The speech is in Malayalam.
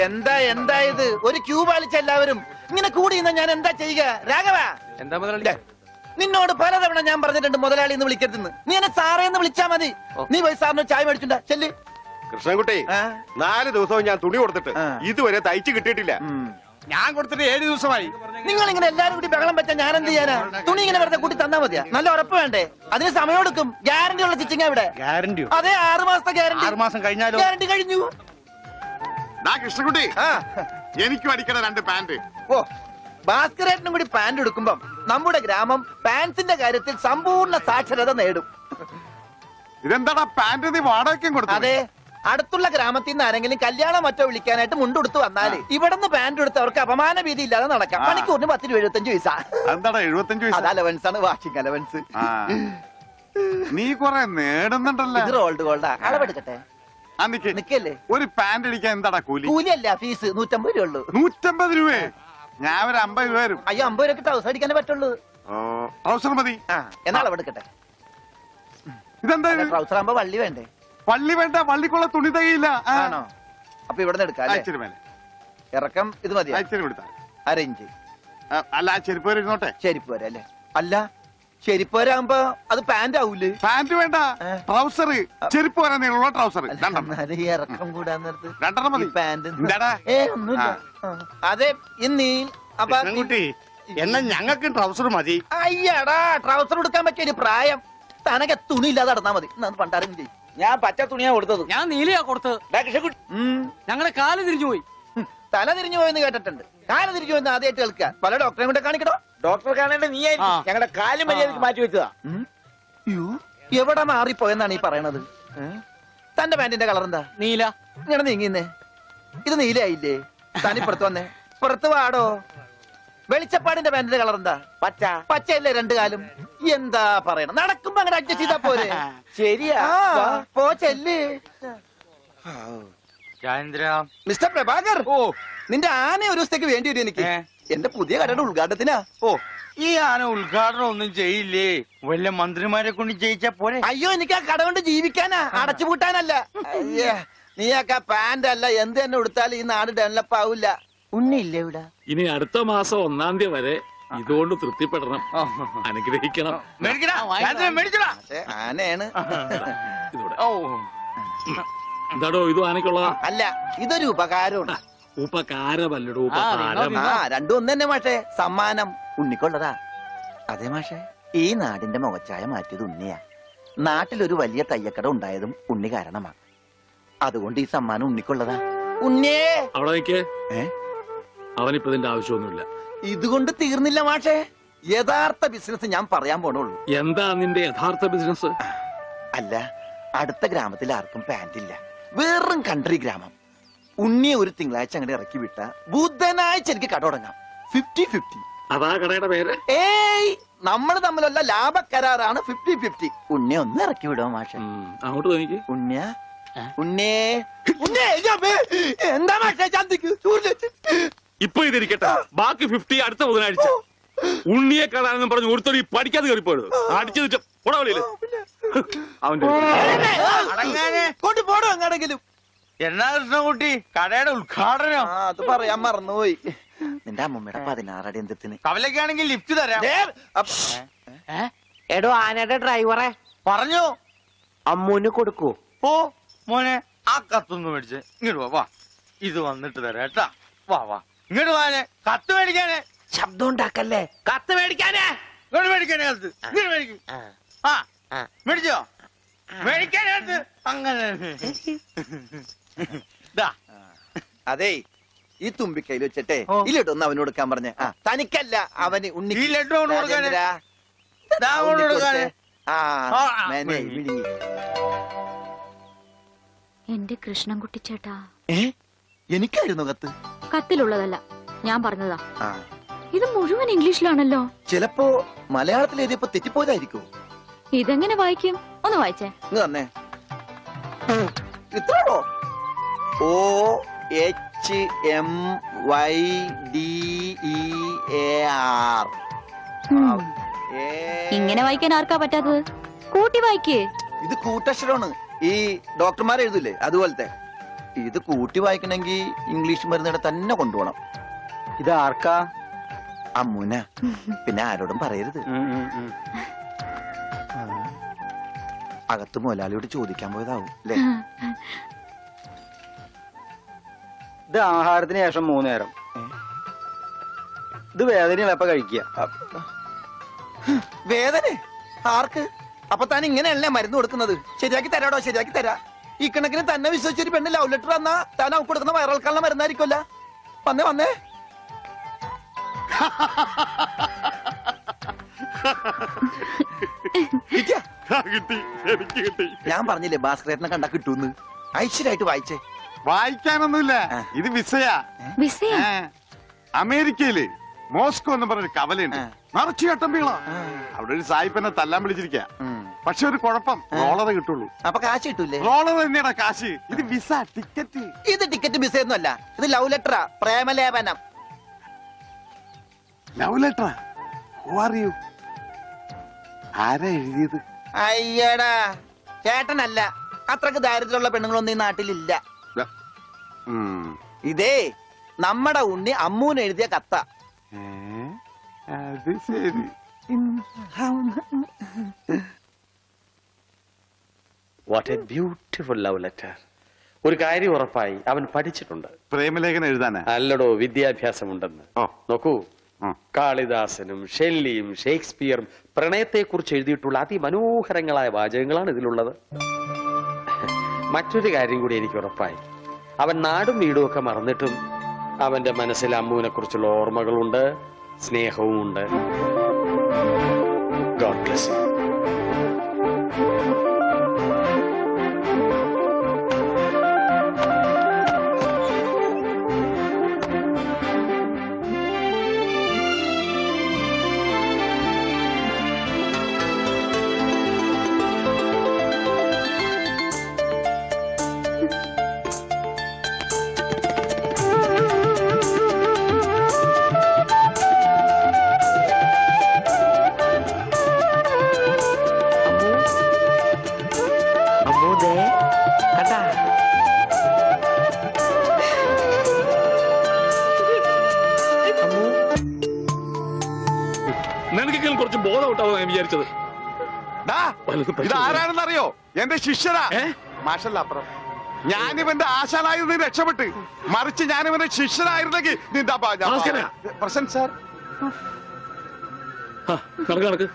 എന്താ ഇത്? ഒരു ക്യൂ പാലിച്ച എല്ലാവരും ഇങ്ങനെ കൂടി ഞാൻ എന്താ ചെയ്യുക? രാഘവ, എന്താ മുതലാളി? നിന്നോട് പലതവണ ഞാൻ പറഞ്ഞിട്ടുണ്ട് മുതലാളി എന്ന് വിളിക്കരുതെന്ന്. നീ എന്നെ സാറേ എന്ന് വിളിച്ചാ മതി. നീ പോയി സാറിന് ചായ മേടിച്ചുണ്ടാ ചെല്ല്. കൃഷ്ണൻകുട്ടി, 4 ദിവസവും ഞാൻ തുണി കൊടുത്തിട്ട് ഇതുവരെ തയ്ച്ചു കിട്ടിയിട്ടില്ല. ഞാൻ കൊടുത്തിട്ട് 7 ദിവസമായി. നിങ്ങൾ ഇങ്ങനെ എല്ലാരും കൂടി ബഹളം വെച്ചാൽ ഞാൻ എന്ത് ചെയ്യാനാ? തുണി ഇങ്ങനെ വെറുതെ കൂട്ടി തന്നാ മതിയാ? നല്ല ഉറപ്പ് വേണ്ടേ? അതിന് സമയം എടുക്കും. ഗ്യാരണ്ടി ഉള്ള സ്റ്റിച്ചിങ് ഇവിടെ. ഗ്യാരണ്ടിയോ? അതെ, 6 മാസത്തെ ഗ്യാരണ്ടി. 6 മാസം കഴിഞ്ഞാലോ? ഗ്യാരണ്ടി കഴിഞ്ഞു. കൃഷ്ണൻകുട്ടി, എനിക്കും അടിക്കണ 2 പാന്റ്. ഓ, ഭാസ്കരേട്ടനും കൂടി പാന്റ് എടുക്കുമ്പം നമ്മുടെ ഗ്രാമം പാൻസിന്റെ കാര്യത്തിൽ സമ്പൂർണ്ണ സാക്ഷരത നേടും. ഇതെന്താടാ പാന്റ് നീ വാടകയ്ക്കും കൊടുത്തു? അതെ, അടുത്തുള്ള ഗ്രാമത്തിൽ നിന്ന് ആരെങ്കിലും കല്യാണം മറ്റോ വിളിക്കാനായിട്ട് മുണ്ടെടുത്ത് വന്നാല് ഇവിടുന്ന് പാന്റ് എടുത്ത് അവർക്ക് അപമാന ഭീതി ഇല്ലാതെ നടക്കാം. മണിക്കൂറിന് 10 രൂപ 75 പൈസ. എന്താടാ 75 പൈസ? അത് അലവൻസ് ആണ്, വാഷിംഗ് അലവൻസ്. നീ കൊറേ നേടുന്നുണ്ടല്ലോ. ഇത് റോൾഡ് ഗോൾഡാ. അളവെടുക്കട്ടെ? നിക്കല്ലേ. ഒരു പാന്റ് അടിക്കാൻ എന്താടാ കൂലി? കൂലിയല്ല, ഫീസ് 150 രൂപ ഉള്ളൂ. 150 രൂപ? ഞാൻ ഒരു 50 രൂപ വരും. അയ്യോ, 50 രൂപയ്ക്ക് ട്രൗസർ അടിക്കാനേ പറ്റുള്ളൂ. ട്രൗസർ മതി. എന്നാ അളവെടുക്കട്ടെ? ഇതെന്താ? ട്രൗസർ ആകുമ്പോ വള്ളി വേണ്ടേ? വള്ളി വേണ്ട, വള്ളിക്കുള്ള തുണി തികയില്ല. ആണോ? അപ്പൊ ഇവിടെ നിന്ന് എടുക്കാം. ഇറക്കം ഇത് മതി. അരയിഞ്ച്. അല്ല, ചെരുപ്പ് വരെ ഇരുന്നോട്ടെ. ചെരുപ്പ് വരെ അല്ലേ? അല്ല, ചെരുപ്പ് വരാകുമ്പോ അത് പാന്റ് ആവൂലേ? പാന്റ് വേണ്ട, ട്രൗസർ. ചെരുപ്പ് വരാൻ നീളമുള്ള ട്രൗസർ ഇറക്കം കൂടാൻ നേരത്ത് 2 മതി. പാന്റ് ഒന്നുമില്ല. അതെ, ഇന്നീ അപ്പൊ എന്നാ ഞങ്ങൾക്ക് ട്രൗസർ മതി. അയ്യടാ, ട്രൗസർ എടുക്കാൻ പറ്റിയ ഒരു പ്രായം. തനക്ക് തുണി ഇല്ലാതെ നടന്നാ മതി. പണ്ടാരും ചെയ്യും. ഞാൻ പച്ച തുണിയാ കൊടുത്തത്. ഞാൻ നീലയാ കൊടുത്തത്. ഞങ്ങളുടെ കാല് തിരിഞ്ഞു പോയി. തല തിരിഞ്ഞു പോയെന്ന് കേട്ടിട്ടുണ്ട്. കാല് തിരിഞ്ഞു പോയെന്ന് ആദ്യമായിട്ട് കേൾക്കുക. പല ഡോക്ടറെ കൊണ്ട് കാണിക്കണോ? ഡോക്ടറെ കാണേണ്ട നീ ഞങ്ങളുടെ കാല് മര്യാദക്ക് മാറ്റി വെച്ചതാ. എവിടെ മാറിപ്പോയെന്നാണ് ഈ പറയണത്? തന്റെ പാന്റിന്റെ കളർ എന്താ? നീല. ഇങ്ങനെ നീങ്ങിന്നേ. ഇത് നീലയായില്ലേ? തനിപ്പുറത്ത് വന്നേ. പുറത്ത് വാടോ. വെളിച്ചപ്പാടിന്റെ പാന്റിന്റെ കളർ എന്താ? പച്ച. പച്ചയല്ലേ 2 കാലും? എന്താ പറയണം? നടക്കുമ്പോ അങ്ങനെ അഡ്ജസ്റ്റ് ചെയ്താ പോരെ? ശരിയാ, പോ ചെല്ല്. മിസ്റ്റർ പ്രഭാകർ, നിന്റെ ആന ഒരു ദിവസത്തേക്ക് വേണ്ടി വരും എനിക്ക്. എന്റെ പുതിയ കടയുടെ ഉദ്ഘാടനത്തിനാ. ഈ ആന ഉദ്ഘാടനം ഒന്നും ചെയ്യില്ലേ? വല്ല മന്ത്രിമാരെ കൊണ്ട് ചെയ്യിച്ചാ പോലെ. അയ്യോ, എനിക്ക് ആ കട കൊണ്ട് ജീവിക്കാനാ, അടച്ചുപൂട്ടാനല്ല. നീയൊക്കെ പാന്റ് അല്ല എന്ത് തന്നെ കൊടുത്താലും ഈ നാട് ഡെവലപ്പ് ആവില്ല. ഉണ്ണിയില്ലേ ഇവിടെ? ഇനി അടുത്ത മാസം 1-ാം തീയതി വരെ ഇതുകൊണ്ട് തൃപ്തിപ്പെടണം, അനുഗ്രഹിക്കണം. ആനയാണ്. എന്താടോ ഇത് ആനക്കുള്ളതാ? അല്ല, ഇതൊരു ഉപകാരമാണ്. ഉപകാരമല്ലടോ, ഉപകാരം. രണ്ടും ഒന്ന് തന്നെ മാഷേ. സമ്മാനം ഉണ്ണിക്കൊള്ളതാ. അതെ മാഷേ, ഈ നാടിന്റെ മുഖച്ഛായ മാറ്റിയത് ഉണ്ണിയാ. നാട്ടിലൊരു വലിയ തയ്യക്കട ഉണ്ടായതും ഉണ്ണി കാരണമാ. അതുകൊണ്ട് ഈ സമ്മാനം ഉണ്ണിക്കൊള്ളതാ. ഉണ്ണിയേ അവിടെ നിൽക്കേ. അവനിപ്പോ ഇതിന്റെ ആവശ്യമൊന്നുമില്ല. ഇതുകൊണ്ട് തീർന്നില്ല മാഷേ. യഥാർത്ഥ ബിസിനസ് ഞാൻ പറയാൻ പോണുള്ളൂ. എന്താ നിന്റെ യഥാർത്ഥ ബിസിനസ്? അല്ല, അടുത്ത ഗ്രാമത്തിൽ ആർക്കും പാന്റ് ഇല്ല. വെറും കൺട്രി ഗ്രാമം. ഉണ്ണിയെ ഒരു തിങ്കളാഴ്ച അങ്ങോട്ട് ഇറക്കി വിട്ട ബുധനാഴ്ച എനിക്ക് കട തുടങ്ങാം. 50-50. അതാ കടയുടെ പേര്? ഏയ്, നമ്മൾ തമ്മിലുള്ള ലാഭക്കരാറാണ് 50-50. ഉണ്ണിയെ ഒന്ന് ഇറക്കി വിടുമോ മാഷെ? അങ്ങോട്ട് തോന്നിക്ക്. ഉണ്ണിയ ഉണ്ണേ എന്താ മാഷെ ചന്തിക്ക്? ഇപ്പൊ ഇതിരിക്കട്ടെ, ബാക്കി 50 അടുത്ത ബുധനാഴ്ച. ഉണ്ണിയെ കാണാനെന്നും പറഞ്ഞു ഒരുത്തോടി പഠിക്കാതെ കയറിപ്പോയത് അടിച്ചു വെച്ച പുടവളിയില് അവന്റെ കൊണ്ടുപോടോ എങ്ങാണെങ്കിലും. എന്നാ കൃഷ്ണൻകുട്ടി, കടയുടെ ഉദ്ഘാടനം? അത് പറയാൻ മറന്നുപോയി. നിന്റെ അമ്മൂമ്മയുടെ 16 അടി എന്തിന്? കവലക്കാണെങ്കിൽ ലിഫ്റ്റ് തരാം. എടോ, ആനയുടെ ഡ്രൈവറെ പറഞ്ഞു അമ്മൂന് കൊടുക്കൂ. ഓ മോനെ, ആ കത്തൊന്ന് മേടിച്ച് ഇങ്ങോട്ട് വാ. ഇത് വന്നിട്ട് തരാം കേട്ടാ. വാ വാ, ഇങ്ങോട്ട് വാനെ. കത്ത് മേടിക്കാനേ. ശബ്ദം ഉണ്ടാക്കല്ലേ. കത്ത് മേടിക്കാനേ. ഇങ്ങോട്ട് മേടിക്കാനേ കത്ത്. ഇങ്ങോട്ട് മേടിക്കും. ആ മേടിച്ചോ? മേടിക്കാനകത്ത് അങ്ങനെ. അതെ, ഈ തുമ്പിക്കൈയിൽ വെച്ചിട്ടേ ഈ ലഡു ഒന്ന് അവന് കൊടുക്കാൻ പറഞ്ഞ. തനിക്കല്ല, അവന്. ഉണ്ണി ഈ ലഡു കൊടുക്കാനേ. എന്റെ കൃഷ്ണൻകുട്ടി ചേട്ടാ. എനിക്കായിരുന്നു കത്ത്. കത്തിലുള്ളതല്ല, ഞാൻ പറഞ്ഞതാ. ഇത് മുഴുവൻ ഇംഗ്ലീഷിലാണല്ലോ. ചിലപ്പോ മലയാളത്തിൽ എഴുതിയപ്പോ തെറ്റിപ്പോയതായിരിക്കും. ഇതെങ്ങനെ വായിക്കും? ഒന്ന് വായിച്ചേ. തന്നെ ഇത്രയോ? OHMYDEAR. ഇങ്ങനെ വായിക്കാൻ ആർക്കാ പറ്റാത്തത്? കൂട്ടി വായിക്കേ. ഇത് കൂട്ടക്ഷരമാണ്. ഈ ഡോക്ടർമാർ എഴുതൂലേ അതുപോലത്തെ. ഇത് കൂട്ടി വായിക്കണമെങ്കിൽ ഇംഗ്ലീഷ് മരുന്നിടെ തന്നെ കൊണ്ടുപോകണം. ഇത് ആർക്കാ? അമ്മൂന. പിന്നെ ആരോടും പറയരുത്. അകത്ത് മുതലാളിയോട് ചോദിക്കാൻ പോയതാവും അല്ലേ? ഇത് ആഹാരത്തിന് ശേഷം 3 നേരം. ഇത് വേദനയുള്ള എപ്പ കഴിക്കുക? വേദന ആർക്ക്? അപ്പൊ താൻ ഇങ്ങനെയല്ലേ മരുന്ന് കൊടുക്കുന്നത്? ശരിയാക്കി തരാടോ, ശരിയാക്കി തരാ. ഈ കണക്കിന് തന്നെ വിശ്വസിച്ചൊരു പെണ്ണ് ലവ് ലെറ്റർ തന്നാ താൻ അവൾക്ക് കൊടുക്കുന്ന വയറിളക്കാനുള്ള മരുന്നായിരിക്കുമല്ല. വന്നേ വന്നേ. കിട്ടിയാ? കിട്ടി, എനിക്ക് കിട്ടി. ഞാൻ പറഞ്ഞില്ലേ ഭാസ്കരേട്ടനെ കണ്ടാ കിട്ടൂന്ന്. ഐശ്വര്യമായിട്ട് വായിച്ചേ. വായിക്കാനൊന്നുമില്ല, ഇത് വിസയാ. വിസയാ? അമേരിക്കയില് മോസ്കോ എന്ന് പറഞ്ഞൊരു കവലയുണ്ട്. നിറച്ചു ചട്ടമ്പികളാ. അവിടെ ഒരു സായിപ്പനെ തല്ലാൻ വിളിച്ചിരിക്ക. പക്ഷെ ഒരു കുഴപ്പം, റോളറ് കിട്ടുള്ളൂ. അപ്പൊ കാശ് കിട്ടൂലേ? റോളർ തന്നെയാടാ കാശ്. ഇത് വിസ, ടിക്കറ്റ്. ഇത് ടിക്കറ്റ് വിസ ഒന്നും അല്ല, ഇത് ലവ് ലെറ്ററാ, പ്രേമലേപനം. ലവ് ലെറ്ററാ? Who are you? ആരാ എഴുതിയത്? അയ്യടാ ചേട്ടനല്ല. അത്രക്ക് ദാരിദ്ര്യമുള്ള പെണ്ണുങ്ങളൊന്നും ഈ നാട്ടിലില്ല. ഇതേ നമ്മടെ ഉണ്ണി അമ്മൂന് എഴുതിയ കത്ത. അത് ശരി. What A beautiful love letter. ഒരു കാര്യം ഉറപ്പായി, അവൻ പഠിച്ചിട്ടുണ്ട്. പ്രേമലേഖനം എഴുതാനാ? അല്ലടോ, വിദ്യാഭ്യാസമുണ്ടെന്ന്. നോക്കൂ, കാളിദാസനും ഷെല്ലിയും ഷേക്സ്പിയറും പ്രണയത്തെക്കുറിച്ച് എഴുതിയിട്ടുള്ള അതിമനോഹരങ്ങളായ വാചകങ്ങളാണ് ഇതിലുള്ളത്. മറ്റൊരു കാര്യം കൂടി എനിക്ക് ഉറപ്പായി, അവൻ നാടും വീടും ഒക്കെ മറന്നിട്ടും അവന്റെ മനസ്സിൽ അമ്മൂനെ കുറിച്ചുള്ള ഓർമ്മകളുണ്ട്, സ്നേഹവും ഉണ്ട്. God bless you. നിനക്കെങ്കിലും കുറച്ച് ബോധം ഔട്ടാവും ഞാൻ വിചാരിച്ചത്. ഇത് ആരാണെന്നറിയോ? എന്റെ ശിഷ്യനാ. മാഷല്ല അപ്പുറം. ഞാനിവന്റെ ആശാനായിരുന്നു രക്ഷപ്പെട്ട്. മറിച്ച് ഞാനിവന്റെ ശിഷ്യനായിരുന്നെങ്കിൽ നിന്റെ ഭാസ്കരാ. Present sir. നടക്ക് നടക്ക്.